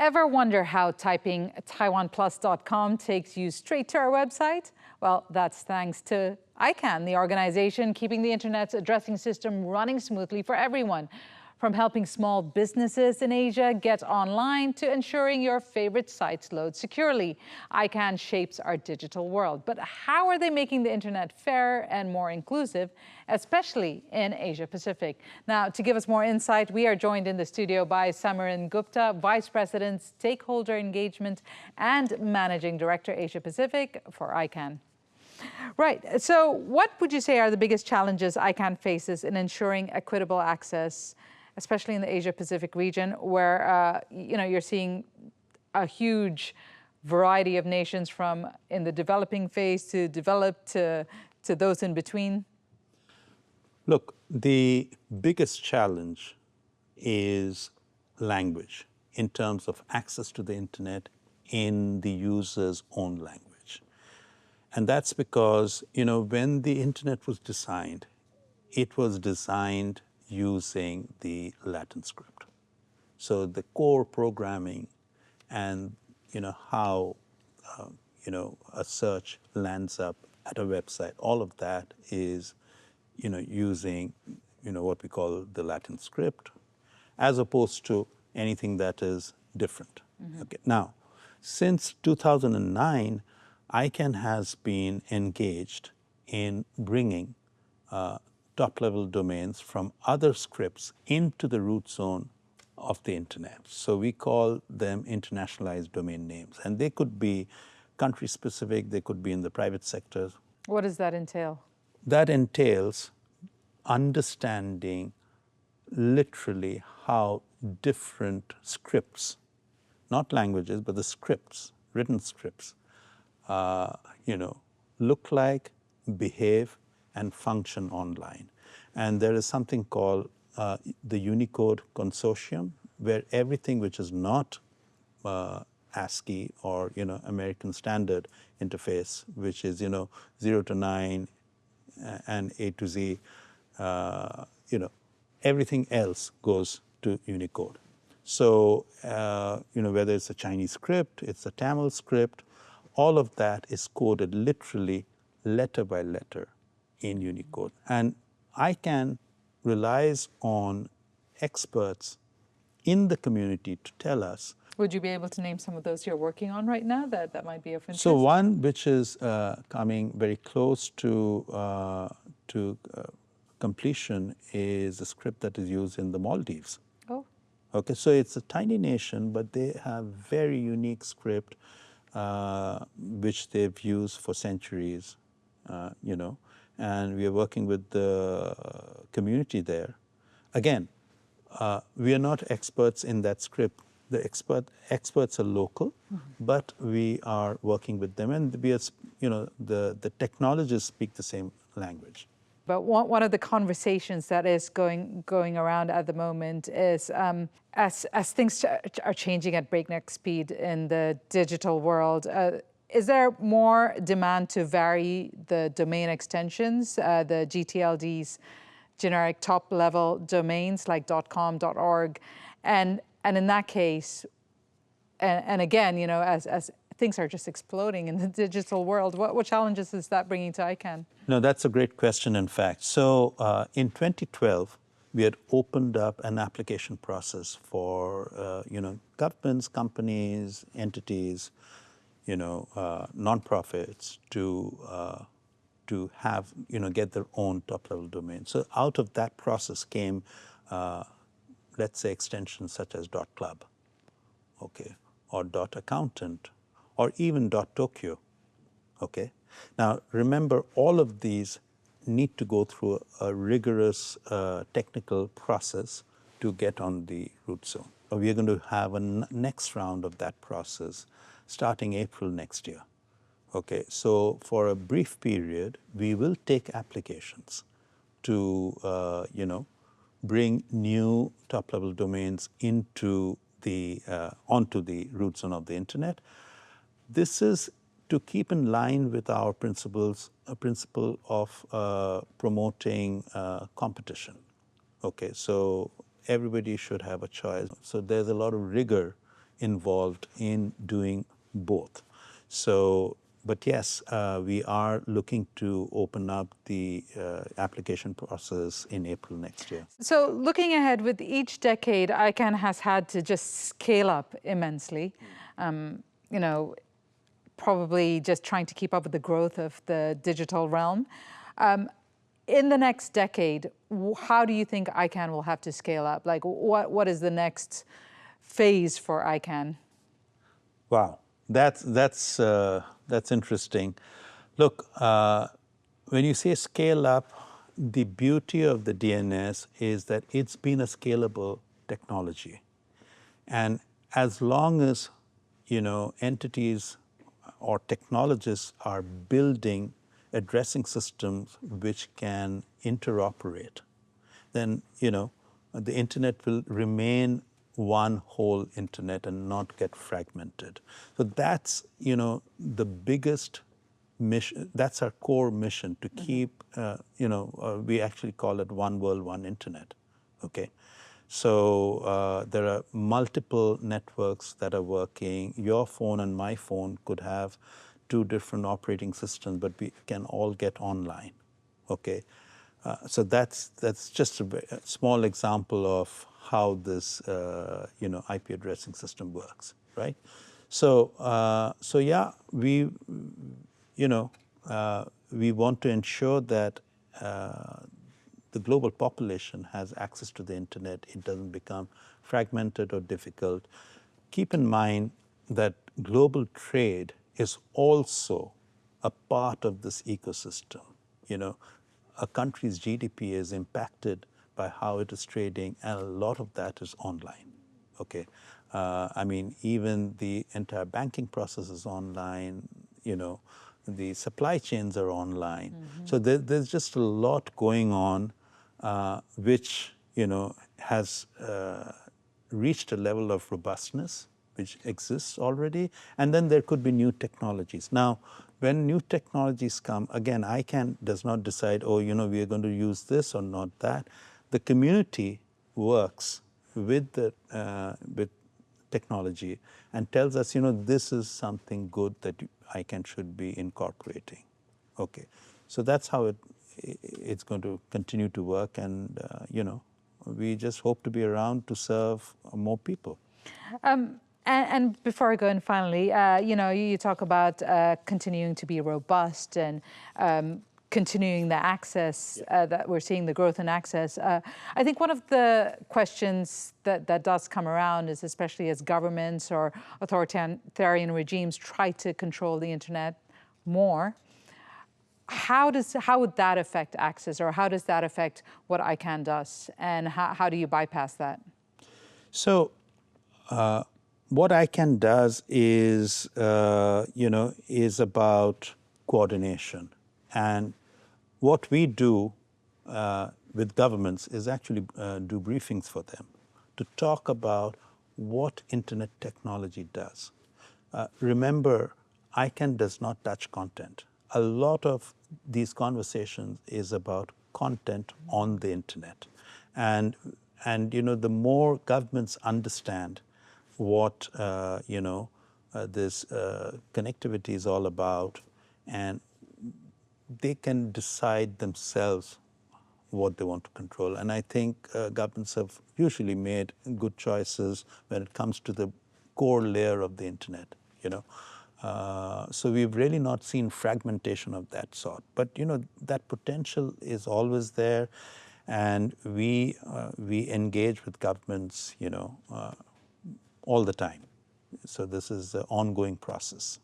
Ever wonder how typing TaiwanPlus.com takes you straight to our website? Well, that's thanks to ICANN, the organization keeping the internet's addressing system running smoothly for everyone. From helping small businesses in Asia get online to ensuring your favorite sites load securely, ICANN shapes our digital world. But how are they making the internet fairer and more inclusive, especially in Asia Pacific? Now, to give us more insight, we are joined in the studio by Samiran Gupta, Vice President, Stakeholder Engagement and Managing Director, Asia Pacific for ICANN. Right. So what would you say are the biggest challenges ICANN faces in ensuring equitable access, especially in the Asia-Pacific region, where you're seeing a huge variety of nations from in the developing phase to developed to those in between? Look, the biggest challenge is language in terms of access to the internet in the user's own language. And that's because, when the internet was designed, it was designed using the Latin script. So the core programming and how a search lands up at a website, all of that is using what we call the Latin script, as opposed to anything that is different. Mm-hmm. Okay. Now, since 2009, ICANN has been engaged in bringing top-level domains from other scripts into the root zone of the internet. So we call them internationalized domain names. And they could be country-specific, they could be in the private sector. What does that entail? That entails understanding literally how different scripts, not languages, but the scripts, written scripts, look like, behave, and function online. And there is something called the Unicode Consortium, where everything which is not ASCII or American Standard Interface, which is 0 to 9 and A to Z, everything else goes to Unicode. So whether it's a Chinese script, it's a Tamil script, all of that is coded literally letter by letter in Unicode. And ICANN relies on experts in the community to tell us. Would you be able to name some of those you're working on right now that might be of interest? So one which is coming very close to completion is a script that is used in the Maldives. Oh. Okay, so it's a tiny nation, but they have very unique script which they've used for centuries, and we are working with the community there. Again, we are not experts in that script. The experts are local, mm-hmm. but we are working with them, and we are, the technologists speak the same language. But one of the conversations that is going around at the moment is as things are changing at breakneck speed in the digital world, is there more demand to vary the domain extensions, the GTLD's generic top-level domains like .com, .org, and in that case, and again, as things are just exploding in the digital world, what challenges is that bringing to ICANN? No, that's a great question, in fact. So in 2012, we had opened up an application process for governments, companies, entities, nonprofits to have get their own top-level domain. So out of that process came, let's say, extensions such as .club, okay, or .accountant, or even .tokyo, okay. Now remember, all of these need to go through a rigorous technical process to get on the root zone. We are going to have a next round of that process starting April next year. Okay, so for a brief period, we will take applications to, bring new top-level domains into the onto the root zone of the internet. This is to keep in line with our principle of promoting competition. Okay, so everybody should have a choice. So there's a lot of rigor involved in doing both. So, but yes, we are looking to open up the application process in April next year. So looking ahead, with each decade, ICANN has had to just scale up immensely. You know, probably just trying to keep up with the growth of the digital realm. In the next decade, how do you think ICANN will have to scale up? Like, what is the next phase for ICANN? Wow, that's interesting. Look, when you say scale up, the beauty of the DNS is that it's been a scalable technology, and as long as entities or technologists are building addressing systems which can interoperate, then the internet will remain one whole internet and not get fragmented. So that's the biggest mission. That's our core mission, to keep we actually call it one world, one internet. Okay. So there are multiple networks that are working. Your phone and my phone could have two different operating systems, but we can all get online. Okay. So that's just a small example of how this IP addressing system works, right? So yeah, we we want to ensure that the global population has access to the internet. It doesn't become fragmented or difficult. Keep in mind that global trade is also a part of this ecosystem. A country's GDP is impacted by how it is trading, and a lot of that is online. Okay, I mean, even the entire banking process is online. The supply chains are online. So there's just a lot going on, which has reached a level of robustness which exists already, and then there could be new technologies. Now, when new technologies come, again, ICANN does not decide, oh, we are going to use this or not that. The community works with the with technology and tells us, this is something good that ICANN should be incorporating. Okay, so that's how it's going to continue to work, and we just hope to be around to serve more people. And before I go in finally, you talk about continuing to be robust and continuing the access, that we're seeing the growth in access. I think one of the questions that does come around is, especially as governments or authoritarian regimes try to control the internet more, how would that affect access, or how does that affect what ICANN does, and how do you bypass that? So what ICANN does is, is about coordination. And what we do with governments is actually do briefings for them to talk about what internet technology does. Remember, ICANN does not touch content. A lot of these conversations is about content on the internet. And the more governments understand what this connectivity is all about, and they can decide themselves what they want to control. And I think governments have usually made good choices when it comes to the core layer of the internet. So we've really not seen fragmentation of that sort. But that potential is always there, and we engage with governments all the time. So this is an ongoing process.